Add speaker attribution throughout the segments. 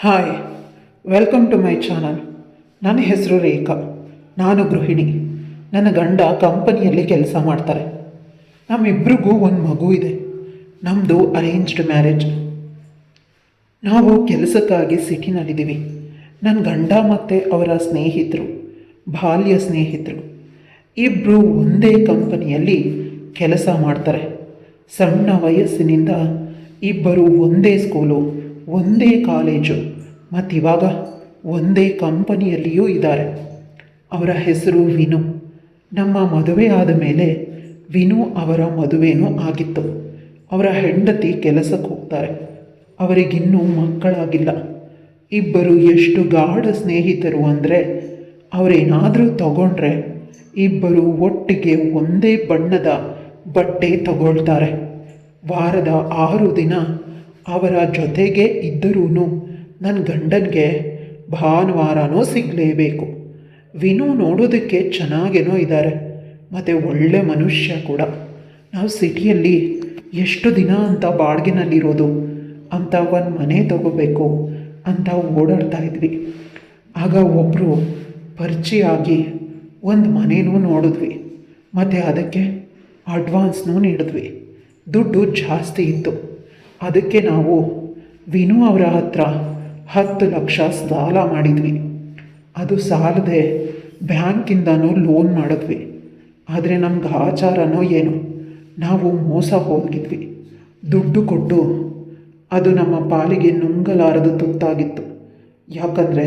Speaker 1: Hi, welcome to my channel. ನನ್ನ ಹೆಸರು ರೇಖಾ. ನಾನು ಗೃಹಿಣಿ. ನನ್ನ ಗಂಡ ಕಂಪನಿಯಲ್ಲಿ ಕೆಲಸ ಮಾಡ್ತಾರೆ. ನಮ್ಮಿಬ್ರಿಗೂ ಒಂದು ಮಗು ಇದೆ. ನಮ್ಮದು ಅರೇಂಜ್ಡ್ ಮ್ಯಾರೇಜ್. ನಾವು ಕೆಲಸಕ್ಕಾಗಿ ಸಿಟಿನಲ್ಲಿದ್ದೀವಿ. ನನ್ನ ಗಂಡ ಮತ್ತು ಅವರ ಸ್ನೇಹಿತರು, ಬಾಲ್ಯ ಸ್ನೇಹಿತರು ಇಬ್ಬರು ಒಂದೇ ಕಂಪನಿಯಲ್ಲಿ ಕೆಲಸ ಮಾಡ್ತಾರೆ. ಸಣ್ಣ ವಯಸ್ಸಿನಿಂದ ಇಬ್ಬರು ಒಂದೇ ಸ್ಕೂಲು, ಒಂದೇ ಕಾಲೇಜು ಮತ್ತು ಇವಾಗ ಒಂದೇ ಕಂಪನಿಯಲ್ಲಿಯೂ ಇದ್ದಾರೆ. ಅವರ ಹೆಸರು ವಿನು. ನಮ್ಮ ಮದುವೆ ಆದ ಮೇಲೆ ವಿನು ಅವರ ಮದುವೆನೂ ಆಗಿತ್ತು. ಅವರ ಹೆಂಡತಿ ಕೆಲಸಕ್ಕೆ ಹೋಗ್ತಾರೆ. ಅವರಿಗಿನ್ನೂ ಮಕ್ಕಳಾಗಿಲ್ಲ. ಇಬ್ಬರು ಎಷ್ಟು ಗಾಢ ಸ್ನೇಹಿತರು ಅಂದರೆ ಅವರೇನಾದರೂ ತಗೊಂಡ್ರೆ ಇಬ್ಬರು ಒಟ್ಟಿಗೆ ಒಂದೇ ಬಣ್ಣದ ಬಟ್ಟೆ ತಗೊಳ್ತಾರೆ. ವಾರದ 6 ದಿನ ಅವರ ಜೊತೆಗೆ ಇದ್ದರೂ ನನ್ನ ಗಂಡನಿಗೆ ಭಾನುವಾರನೂ ಸಿಗಲೇಬೇಕು. ವಿನು ನೋಡೋದಕ್ಕೆ ಚೆನ್ನಾಗೇನೋ ಇದ್ದಾರೆ ಮತ್ತು ಒಳ್ಳೆ ಮನುಷ್ಯ ಕೂಡ. ನಾವು ಸಿಟಿಯಲ್ಲಿ ಎಷ್ಟು ದಿನ ಅಂತ ಬಾಡಿಗೆನಲ್ಲಿರೋದು ಅಂತ ಒಂದು ಮನೆ ತಗೋಬೇಕು ಅಂತ ಓಡಾಡ್ತಾ ಇದ್ವಿ. ಆಗ ಒಬ್ಬರು ಪರಿಚಯ ಆಗಿ ಒಂದು ಮನೇನೂ ನೋಡಿದ್ವಿ ಮತ್ತು ಅದಕ್ಕೆ ಅಡ್ವಾನ್ಸ್ನೂ ನೀಡಿದ್ವಿ. ದುಡ್ಡು ಜಾಸ್ತಿ ಇತ್ತು. ಅದಕ್ಕೆ ನಾವು ವಿನು ಅವರ ಹತ್ರ 10 ಲಕ್ಷ ಸಾಲ ಮಾಡಿದ್ವಿ. ಅದು ಸಾಲದೆ ಬ್ಯಾಂಕಿಂದನೂ ಲೋನ್ ಮಾಡಿದ್ವಿ. ಆದರೆ ನಮ್ಗೆ ಆಚಾರನೋ ಏನೋ ನಾವು ಮೋಸ ಹೋಗಿದ್ವಿ. ದುಡ್ಡು ಕೊಟ್ಟು ಅದು ನಮ್ಮ ಪಾಲಿಗೆ ನುಂಗಲಾರದ ತುತ್ತಾಗಿತ್ತು. ಯಾಕಂದರೆ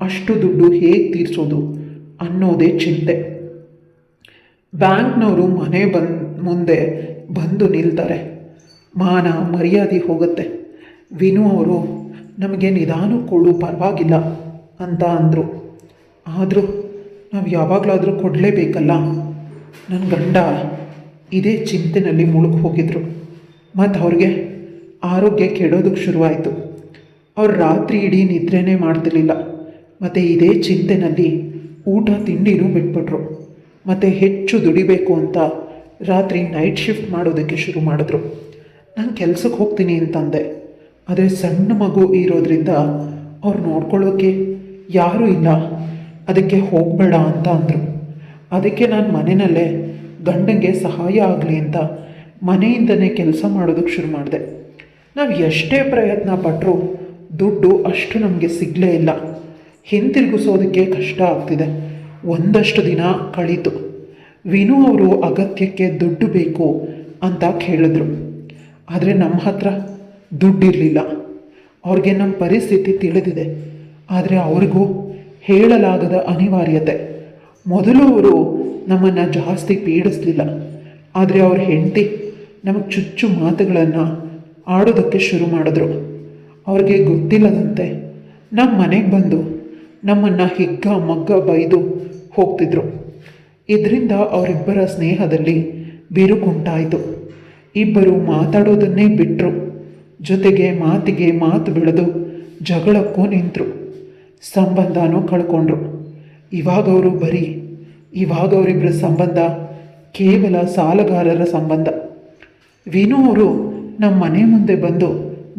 Speaker 1: ಅಷ್ಟು ದುಡ್ಡು ಹೇಗೆ ತೀರಿಸೋದು ಅನ್ನೋದೇ ಚಿಂತೆ. ಬ್ಯಾಂಕ್ನವರು ಮನೆ ಮುಂದೆ ಬಂದು ನಿಲ್ತಾರೆ. ಮಾನ ಮರ್ಯಾದೆ ಹೋಗುತ್ತೆ. ವಿನು ಅವರು ನಮಗೆ ನಿಧಾನ ಕೊಡು, ಪರವಾಗಿಲ್ಲ ಅಂತ ಅಂದರು. ಆದರೂ ನಾವು ಯಾವಾಗಲಾದರೂ ಕೊಡಲೇಬೇಕಲ್ಲ. ನನ್ನ ಗಂಡ ಇದೇ ಚಿಂತೆಯಲ್ಲಿ ಮುಳುಗಿ ಹೋಗಿದ್ರು. ಮತ್ತು ಅವ್ರಿಗೆ ಆರೋಗ್ಯ ಕೆಡೋದಕ್ಕೆ ಶುರುವಾಯಿತು. ಅವ್ರು ರಾತ್ರಿ ಇಡೀ ನಿದ್ರೆನೇ ಮಾಡ್ತಿರ್ಲಿಲ್ಲ. ಮತ್ತು ಇದೇ ಚಿಂತೆಯಲ್ಲಿ ಊಟ ತಿಂಡಿನೂ ಬಿಟ್ಬಿಟ್ರು. ಮತ್ತು ಹೆಚ್ಚು ದುಡಿಬೇಕು ಅಂತ ರಾತ್ರಿ ನೈಟ್ ಶಿಫ್ಟ್ ಮಾಡೋದಕ್ಕೆ ಶುರು ಮಾಡಿದ್ರು. ನಾನು ಕೆಲಸಕ್ಕೆ ಹೋಗ್ತೀನಿ ಅಂತಂದೆ. ಆದರೆ ಸಣ್ಣ ಮಗು ಇರೋದ್ರಿಂದ ಅವ್ರು ನೋಡ್ಕೊಳ್ಳೋಕ್ಕೆ ಯಾರೂ ಇಲ್ಲ. ಅದಕ್ಕೆ ಹೋಗಬೇಡ ಅಂತ ಅಂದರು. ಅದಕ್ಕೆ ನಾನು ಮನೆಯಲ್ಲೇ ಗಂಡನಿಗೆ ಸಹಾಯ ಆಗಲಿ ಅಂತ ಮನೆಯಿಂದನೇ ಕೆಲಸ ಮಾಡೋದಕ್ಕೆ ಶುರು ಮಾಡಿದೆ. ನಾವು ಎಷ್ಟೇ ಪ್ರಯತ್ನ ಪಟ್ಟರೂ ದುಡ್ಡು ಅಷ್ಟು ನಮಗೆ ಸಿಗಲೇ ಇಲ್ಲ. ಹಿಂತಿರುಗಿಸೋದಕ್ಕೆ ಕಷ್ಟ ಆಗ್ತಿದೆ. ಒಂದಷ್ಟು ದಿನ ಕಳೀತು. ವಿನು ಅವರು ಅಗತ್ಯಕ್ಕೆ ದುಡ್ಡು ಬೇಕು ಅಂತ ಕೇಳಿದ್ರು. ಆದರೆ ನಮ್ಮ ಹತ್ರ ದುಡ್ಡಿರಲಿಲ್ಲ. ಅವ್ರಿಗೆ ನಮ್ಮ ಪರಿಸ್ಥಿತಿ ತಿಳಿದಿದೆ. ಆದರೆ ಅವ್ರಿಗೂ ಹೇಳಲಾಗದ ಅನಿವಾರ್ಯತೆ. ಮೊದಲು ಅವರು ನಮ್ಮನ್ನು ಜಾಸ್ತಿ ಪೀಡಿಸಲಿಲ್ಲ. ಆದರೆ ಅವ್ರ ಹೆಂಡತಿ ನಮಗೆ ಚುಚ್ಚು ಮಾತುಗಳನ್ನು ಆಡೋದಕ್ಕೆ ಶುರು ಮಾಡಿದ್ರು. ಅವ್ರಿಗೆ ಗೊತ್ತಿಲ್ಲದಂತೆ ನಮ್ಮ ಮನೆಗೆ ಬಂದು ನಮ್ಮನ್ನು ಹಿಗ್ಗ ಮಗ್ಗ ಬೈದು ಹೋಗ್ತಿದ್ರು. ಇದರಿಂದ ಅವರಿಬ್ಬರ ಸ್ನೇಹದಲ್ಲಿ ಬಿರುಕುಂಟಾಯಿತು. ಇಬ್ಬರು ಮಾತಾಡೋದನ್ನೇ ಬಿಟ್ಟರು. ಜೊತೆಗೆ ಮಾತಿಗೆ ಮಾತು ಬೆಳೆದು ಜಗಳಕ್ಕೂ ನಿಂತರು. ಸಂಬಂಧನೂ ಕಳ್ಕೊಂಡ್ರು. ಇವಾಗ ಅವರಿಬ್ಬರ ಸಂಬಂಧ ಕೇವಲ ಸಾಲಗಾರರ ಸಂಬಂಧ. ವಿನು ಅವರು ನಮ್ಮ ಮನೆ ಮುಂದೆ ಬಂದು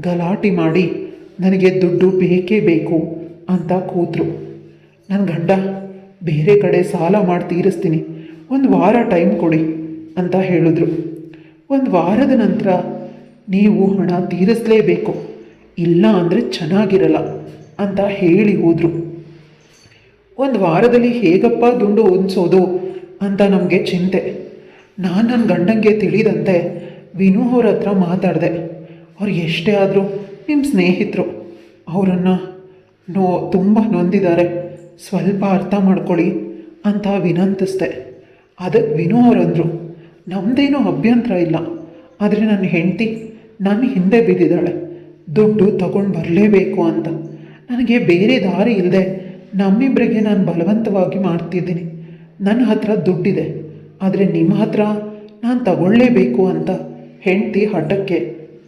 Speaker 1: ಗಲಾಟೆ ಮಾಡಿ ನನಗೆ ದುಡ್ಡು ಬೇಕೇ ಬೇಕು ಅಂತ ಕೂತರು. ನನ್ನ ಗಂಡ ಬೇರೆ ಕಡೆ ಸಾಲ ಮಾಡಿ ತೀರಿಸ್ತೀನಿ, 1 ವಾರ ಟೈಮ್ ಕೊಡಿ ಅಂತ ಹೇಳಿದ್ರು. 1 ವಾರದ ನಂತರ ನೀವು ಹಣ ತೀರಿಸಲೇಬೇಕು, ಇಲ್ಲ ಅಂದರೆ ಚೆನ್ನಾಗಿರಲ್ಲ ಅಂತ ಹೇಳಿ ಹೋದರು. 1 ವಾರದಲ್ಲಿ ಹೇಗಪ್ಪ ದುಡ್ಡು ಹೊಂದಿಸೋದು ಅಂತ ನಮಗೆ ಚಿಂತೆ. ನಾನು ನನ್ನ ಗಂಡನಿಗೆ ತಿಳಿದಂತೆ ವಿನು ಅವ್ರ ಹತ್ರ ಮಾತಾಡಿದೆ. ಅವ್ರು ಎಷ್ಟೇ ಆದರೂ ನಿಮ್ಮ ಸ್ನೇಹಿತರು, ಅವರನ್ನು ತುಂಬ ನೊಂದಿದ್ದಾರೆ, ಸ್ವಲ್ಪ ಅರ್ಥ ಮಾಡ್ಕೊಳ್ಳಿ ಅಂತ ವಿನಂತಿಸ್ದೆ. ಅದಕ್ಕೆ ವಿನು ಅವರಂದರು, ನಮ್ಮದೇನೂ ಅಭ್ಯಂತರ ಇಲ್ಲ, ಆದರೆ ನನ್ನ ಹೆಂಡತಿ ನನ್ನ ಹಿಂದೆ ಬಿದ್ದಿದ್ದಾಳೆ, ದುಡ್ಡು ತಗೊಂಡು ಬರಲೇಬೇಕು ಅಂತ. ನನಗೆ ಬೇರೆ ದಾರಿ ಇಲ್ಲದೆ ನಮ್ಮಿಬ್ಬರಿಗೆ ನಾನು ಬಲವಂತವಾಗಿ ಮಾಡ್ತಿದ್ದೀನಿ. ನನ್ನ ಹತ್ರ ದುಡ್ಡಿದೆ, ಆದರೆ ನಿಮ್ಮ ಹತ್ರ ನಾನು ತಗೊಳ್ಳೇಬೇಕು ಅಂತ ಹೆಂಡತಿ ಹಠಕ್ಕೆ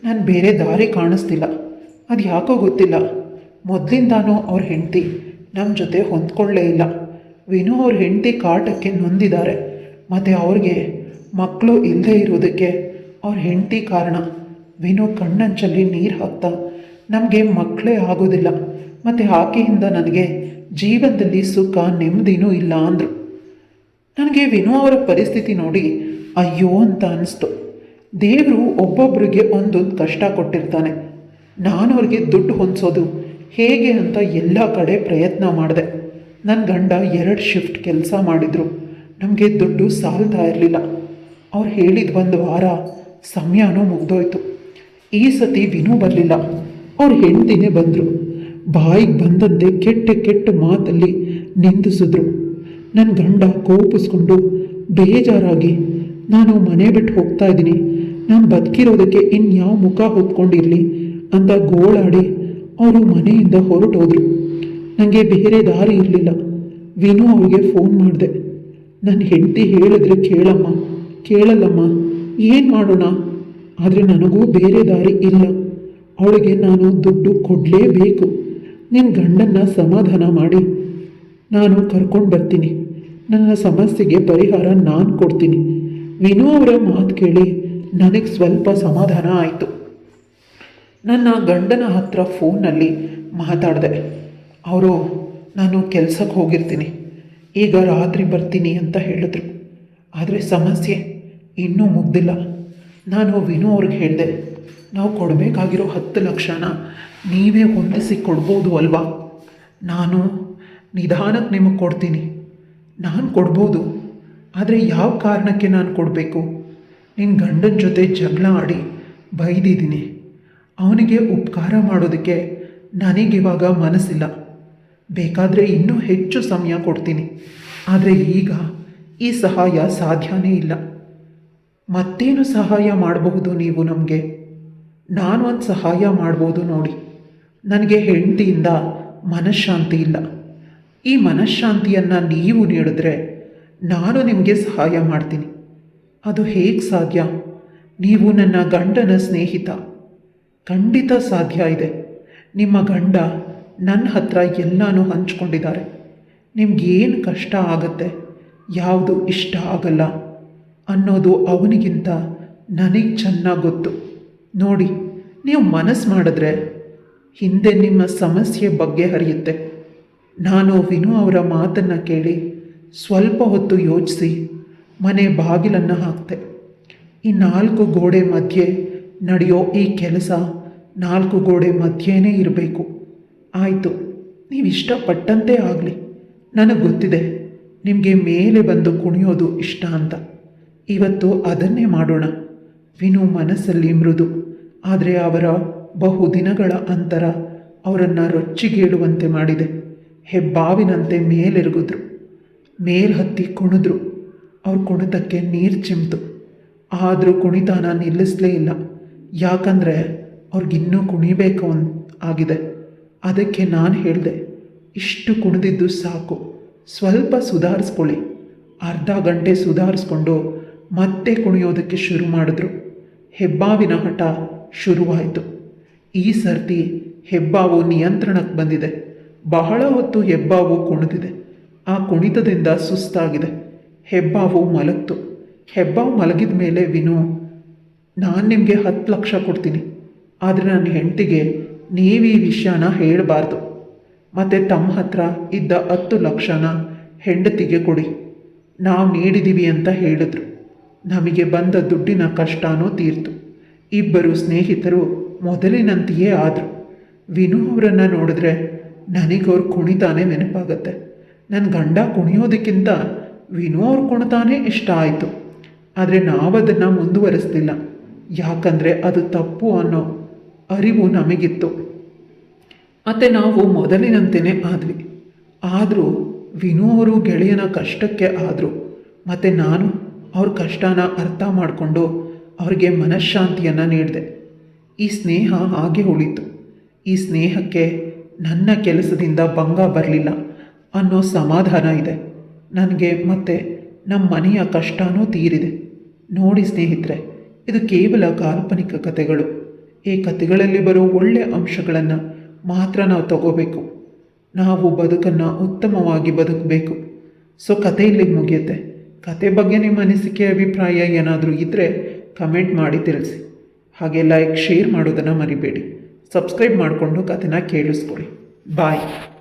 Speaker 1: ನಾನು ಬೇರೆ ದಾರಿ ಕಾಣಿಸ್ತಿಲ್ಲ. ಅದು ಯಾಕೋ ಗೊತ್ತಿಲ್ಲ, ಮೊದಲಿಂದಾನೂ ಅವ್ರ ಹೆಂಡತಿ ನಮ್ಮ ಜೊತೆ ಹೊಂದ್ಕೊಳ್ಳೇ ಇಲ್ಲ. ವಿನು ಅವ್ರ ಹೆಂಡತಿ ಕಾಟಕ್ಕೆ ನೊಂದಿದ್ದಾರೆ. ಮತ್ತು ಅವ್ರಿಗೆ ಮಕ್ಕಳು ಇಲ್ಲದೆ ಇರೋದಕ್ಕೆ ಅವ್ರ ಹೆಂಡತಿ ಕಾರಣ. ವಿನು ಕಣ್ಣಂಚಲ್ಲಿ ನೀರು ಹಾಕ್ತಾ ನಮಗೆ ಮಕ್ಕಳೇ ಆಗೋದಿಲ್ಲ, ಮತ್ತು ಆಕೆಯಿಂದ ನನಗೆ ಜೀವನದಲ್ಲಿ ಸುಖ ನೆಮ್ಮದಿನೂ ಇಲ್ಲ ಅಂದರು. ನನಗೆ ವಿನು ಅವರ ಪರಿಸ್ಥಿತಿ ನೋಡಿ ಅಯ್ಯೋ ಅಂತ ಅನ್ನಿಸ್ತು. ದೇವರು ಒಬ್ಬೊಬ್ಬರಿಗೆ ಒಂದೊಂದು ಕಷ್ಟ ಕೊಟ್ಟಿರ್ತಾನೆ. ನಾನು ಅವ್ರಿಗೆ ದುಡ್ಡು ಹೊಂದಿಸೋದು ಹೇಗೆ ಅಂತ ಎಲ್ಲ ಕಡೆ ಪ್ರಯತ್ನ ಮಾಡಿದೆ. ನನ್ನ ಗಂಡ 2 ಶಿಫ್ಟ್ ಕೆಲಸ ಮಾಡಿದರು. ನಮಗೆ ದುಡ್ಡು ಸಾಲ್ತಾ ಇರಲಿಲ್ಲ. ಅವ್ರು ಹೇಳಿದ 1 ವಾರ ಸಮಯನೂ ಮುಗ್ದೋಯ್ತು. ಈ ಸತಿ ವಿನು ಬರಲಿಲ್ಲ, ಅವ್ರ ಹೆಂಡತಿನೇ ಬಂದರು. ಬಾಯಿಗೆ ಬಂದಂತೆ ಕೆಟ್ಟ ಕೆಟ್ಟ ಮಾತಲ್ಲಿ ನಿಂದಿಸಿದ್ರು. ನನ್ನ ಗಂಡ ಕೋಪಿಸ್ಕೊಂಡು ಬೇಜಾರಾಗಿ ನಾನು ಮನೆ ಬಿಟ್ಟು ಹೋಗ್ತಾ ಇದ್ದೀನಿ, ನಾನು ಬದುಕಿರೋದಕ್ಕೆ ಇನ್ಯಾವ ಮುಖ ಹೊತ್ಕೊಂಡಿರಲಿ ಅಂತ ಗೋಳಾಡಿ ಅವರು ಮನೆಯಿಂದ ಹೊರಟೋದ್ರು. ನನಗೆ ಬೇರೆ ದಾರಿ ಇರಲಿಲ್ಲ. ವಿನು ಅವ್ರಿಗೆ ಫೋನ್ ಮಾಡಿದೆ. ನನ್ನ ಹೆಂಡತಿ ಹೇಳಿದ್ರೆ ಕೇಳಲ್ಲಮ್ಮ, ಏನು ಮಾಡೋಣ? ಆದರೆ ನನಗೂ ಬೇರೆ ದಾರಿ ಇಲ್ಲ. ಅವಳಿಗೆ ನಾನು ದುಡ್ಡು ಕೊಡಲೇಬೇಕು. ನಿನ್ನ ಗಂಡನ್ನ ಸಮಾಧಾನ ಮಾಡಿ ನಾನು ಕರ್ಕೊಂಡು ಬರ್ತೀನಿ. ನನ್ನ ಸಮಸ್ಯೆಗೆ ಪರಿಹಾರ ನಾನು ಕೊಡ್ತೀನಿ. ವಿನು ಅವರ ಮಾತು ಕೇಳಿ ನನಗೆ ಸ್ವಲ್ಪ ಸಮಾಧಾನ ಆಯಿತು. ನನ್ನ ಗಂಡನ ಹತ್ರ ಫೋನ್ನಲ್ಲಿ ಮಾತಾಡಿದೆ. ಅವರು ನಾನು ಕೆಲಸಕ್ಕೆ ಹೋಗಿರ್ತೀನಿ, ಈಗ ರಾತ್ರಿ ಬರ್ತೀನಿ ಅಂತ ಹೇಳಿದ್ರು. ಆದರೆ ಸಮಸ್ಯೆ ಇನ್ನೂ ಮುಗ್ದಿಲ್ಲ. ನಾನು ವಿನು ಅವ್ರಿಗೆ ಹೇಳಿದೆ, ನಾವು ಕೊಡಬೇಕಾಗಿರೋ 10 ಲಕ್ಷನ ನೀವೇ ಹೊಂದಿಸಿ ಕೊಡ್ಬೋದು ಅಲ್ವಾ? ನಾನು ನಿಧಾನಕ್ಕೆ ನಿಮಗೆ ಕೊಡ್ತೀನಿ. ನಾನು ಕೊಡ್ಬೋದು, ಆದರೆ ಯಾವ ಕಾರಣಕ್ಕೆ ನಾನು ಕೊಡಬೇಕು? ನಿನ್ನ ಗಂಡನ ಜೊತೆ ಜಗಳ ಆಡಿ ಬೈದಿದ್ದೀನಿ. ಅವನಿಗೆ ಉಪಕಾರ ಮಾಡೋದಕ್ಕೆ ನನಗಿವಾಗ ಮನಸ್ಸಿಲ್ಲ. ಬೇಕಾದರೆ ಇನ್ನೂ ಹೆಚ್ಚು ಸಮಯ ಕೊಡ್ತೀನಿ, ಆದರೆ ಈಗ ಈ ಸಹಾಯ ಸಾಧ್ಯನೇ ಇಲ್ಲ. ಮತ್ತೇನು ಸಹಾಯ ಮಾಡಬಹುದು ನೀವು ನಮಗೆ? ನಾನು ಒಂದು ಸಹಾಯ ಮಾಡ್ಬೋದು ನೋಡಿ. ನನಗೆ ಹೆಂಡತಿಯಿಂದ ಮನಃಶಾಂತಿ ಇಲ್ಲ. ಈ ಮನಃಶಾಂತಿಯನ್ನು ನೀವು ನೀಡಿದ್ರೆ ನಾನು ನಿಮಗೆ ಸಹಾಯ ಮಾಡ್ತೀನಿ. ಅದು ಹೇಗೆ ಸಾಧ್ಯ? ನೀವು ನನ್ನ ಗಂಡನ ಸ್ನೇಹಿತ. ಖಂಡಿತ ಸಾಧ್ಯ ಇದೆ. ನಿಮ್ಮ ಗಂಡ ನನ್ನ ಹತ್ರ ಎಲ್ಲನೂ ಹಂಚ್ಕೊಂಡಿದ್ದಾರೆ. ನಿಮಗೇನು ಕಷ್ಟ ಆಗುತ್ತೆ, ಯಾವುದು ಇಷ್ಟ ಆಗಲ್ಲ ಅನ್ನೋದು ಅವನಿಗಿಂತ ನನಗೆ ಚೆನ್ನಾಗಿ ಗೊತ್ತು. ನೋಡಿ, ನೀವು ಮನಸ್ಸು ಮಾಡಿದ್ರೆ ಹಿಂದೆ ನಿಮ್ಮ ಸಮಸ್ಯೆ ಬಗೆಹರಿಯುತ್ತೆ. ನಾನು ವಿನು ಅವರ ಮಾತನ್ನು ಕೇಳಿ ಸ್ವಲ್ಪ ಹೊತ್ತು ಯೋಚಿಸಿ ಮನೆ ಬಾಗಿಲನ್ನು ಹಾಕ್ತೆ. ಈ 4 ಗೋಡೆ ಮಧ್ಯೆ ನಡೆಯೋ ಈ ಕೆಲಸ 4 ಗೋಡೆ ಮಧ್ಯೆನೇ ಇರಬೇಕು. ಆಯಿತು, ನೀವು ಇಷ್ಟಪಟ್ಟಂತೆ ಆಗಲಿ. ನನಗೆ ಗೊತ್ತಿದೆ ನಿಮಗೆ ಮೇಲೆ ಬಂದು ಕುಣಿಯೋದು ಇಷ್ಟ ಅಂತ. ಇವತ್ತು ಅದನ್ನೇ ಮಾಡೋಣ. ವಿನು ಮನಸ್ಸಲ್ಲಿ ಮೃದು, ಆದರೆ ಅವರ ಬಹುದಿನಗಳ ಅಂತರ ಅವರನ್ನು ರೊಚ್ಚಿಗೇಳುವಂತೆ ಮಾಡಿದೆ. ಹೆಬ್ಬಾವಿನಂತೆ ಮೇಲೆರಗಿದ್ರು, ಹತ್ತಿ ಕುಣಿದ್ರು. ಅವ್ರ ಕುಣಿತಕ್ಕೆ ನೀರು ಚಿಮ್ತು. ಆದರೂ ಕುಣಿತಾನ ನಿಲ್ಲಿಸಲೇ ಇಲ್ಲ. ಯಾಕಂದರೆ ಅವ್ರಿಗಿನ್ನೂ ಕುಣಿಬೇಕು ಆಗಿದೆ. ಅದಕ್ಕೆ ನಾನು ಹೇಳಿದೆ, ಇಷ್ಟು ಕುಣಿದಿದ್ದು ಸಾಕು, ಸ್ವಲ್ಪ ಸುಧಾರಿಸ್ಕೊಳ್ಳಿ. ಅರ್ಧ ಗಂಟೆ ಸುಧಾರಿಸ್ಕೊಂಡು ಮತ್ತೆ ಕುಣಿಯೋದಕ್ಕೆ ಶುರು ಮಾಡಿದ್ರು. ಹೆಬ್ಬಾವಿನ ಹಠ ಶುರುವಾಯಿತು. ಈ ಸರ್ತಿ ಹೆಬ್ಬಾವು ನಿಯಂತ್ರಣಕ್ಕೆ ಬಂದಿದೆ. ಬಹಳ ಹೊತ್ತು ಹೆಬ್ಬಾವು ಕುಣಿದಿದೆ. ಆ ಕುಣಿತದಿಂದ ಸುಸ್ತಾಗಿದೆ. ಹೆಬ್ಬಾವು ಮಲಗ್ತು. ಹೆಬ್ಬಾವು ಮಲಗಿದ ಮೇಲೆ ವಿನು, ನಾನು ನಿಮಗೆ 10 ಲಕ್ಷ ಕೊಡ್ತೀನಿ, ಆದರೆ ನನ್ನ ಹೆಂಡತಿಗೆ ನೀವು ಈ ವಿಷಯನ ಹೇಳಬಾರ್ದು. ಮತ್ತು ತಮ್ಮ ಹತ್ರ ಇದ್ದ 10 ಲಕ್ಷನ ಹೆಂಡತಿಗೆ ಕೊಡಿ, ನಾವು ನೀಡಿದ್ದೀವಿ ಅಂತ ಹೇಳಿದ್ರು. ನಮಗೆ ಬಂದ ದುಡ್ಡಿನ ಕಷ್ಟನೂ ತೀರ್ತು. ಇಬ್ಬರು ಸ್ನೇಹಿತರು ಮೊದಲಿನಂತೆಯೇ ಆದರು. ವಿನು ಅವರನ್ನು ನೋಡಿದ್ರೆ ನನಗವ್ರು ಕುಣಿತಾನೆ ನೆನಪಾಗತ್ತೆ. ನನ್ನ ಗಂಡ ಕುಣಿಯೋದಕ್ಕಿಂತ ವಿನು ಅವ್ರು ಕುಣಿತಾನೇ ಇಷ್ಟ ಆಯಿತು. ಆದರೆ ನಾವದನ್ನು ಮುಂದುವರಿಸ್ತಿಲ್ಲ, ಯಾಕಂದರೆ ಅದು ತಪ್ಪು ಅನ್ನೋ ಅರಿವು ನಮಗಿತ್ತು. ಮತ್ತು ನಾವು ಮೊದಲಿನಂತೆಯೇ ಆದ್ವಿ. ಆದರೂ ವಿನು ಅವರು ಗೆಳೆಯನ ಕಷ್ಟಕ್ಕೆ ಆದರು. ಮತ್ತು ನಾನು ಅವ್ರ ಕಷ್ಟನ ಅರ್ಥ ಮಾಡಿಕೊಂಡು ಅವ್ರಿಗೆ ಮನಃಶಾಂತಿಯನ್ನು ನೀಡಿದೆ. ಈ ಸ್ನೇಹ ಹಾಗೆ ಉಳಿತು. ಈ ಸ್ನೇಹಕ್ಕೆ ನನ್ನ ಕೆಲಸದಿಂದ ಭಂಗ ಬರಲಿಲ್ಲ ಅನ್ನೋ ಸಮಾಧಾನ ಇದೆ ನನಗೆ. ಮತ್ತು ನಮ್ಮ ಮನೆಯ ಕಷ್ಟನೂ ತೀರಿದೆ. ನೋಡಿ ಸ್ನೇಹಿತರೆ, ಇದು ಕೇವಲ ಕಾಲ್ಪನಿಕ ಕಥೆಗಳು. ಈ ಕಥೆಗಳಲ್ಲಿ ಬರೋ ಒಳ್ಳೆಯ ಅಂಶಗಳನ್ನು ಮಾತ್ರ ನಾವು ತಗೋಬೇಕು. ನಾವು ಬದುಕನ್ನು ಉತ್ತಮವಾಗಿ ಬದುಕಬೇಕು. ಸೊ ಕಥೆ ಇಲ್ಲಿಗೆ ಮುಗಿಯುತ್ತೆ. ಕತೆ ಬಗ್ಗೆ ನಿಮ್ಮ ಅನಿಸಿಕೆ ಅಭಿಪ್ರಾಯ ಏನಾದರೂ ಇದ್ದರೆ ಕಮೆಂಟ್ ಮಾಡಿ ತಿಳಿಸಿ. ಹಾಗೆ ಲೈಕ್ ಶೇರ್ ಮಾಡೋದನ್ನು ಮರಿಬೇಡಿ. ಸಬ್ಸ್ಕ್ರೈಬ್ ಮಾಡಿಕೊಂಡು ಕಥೆನ ಕೇಳಿಸ್ಕೊಡಿ. ಬಾಯ್.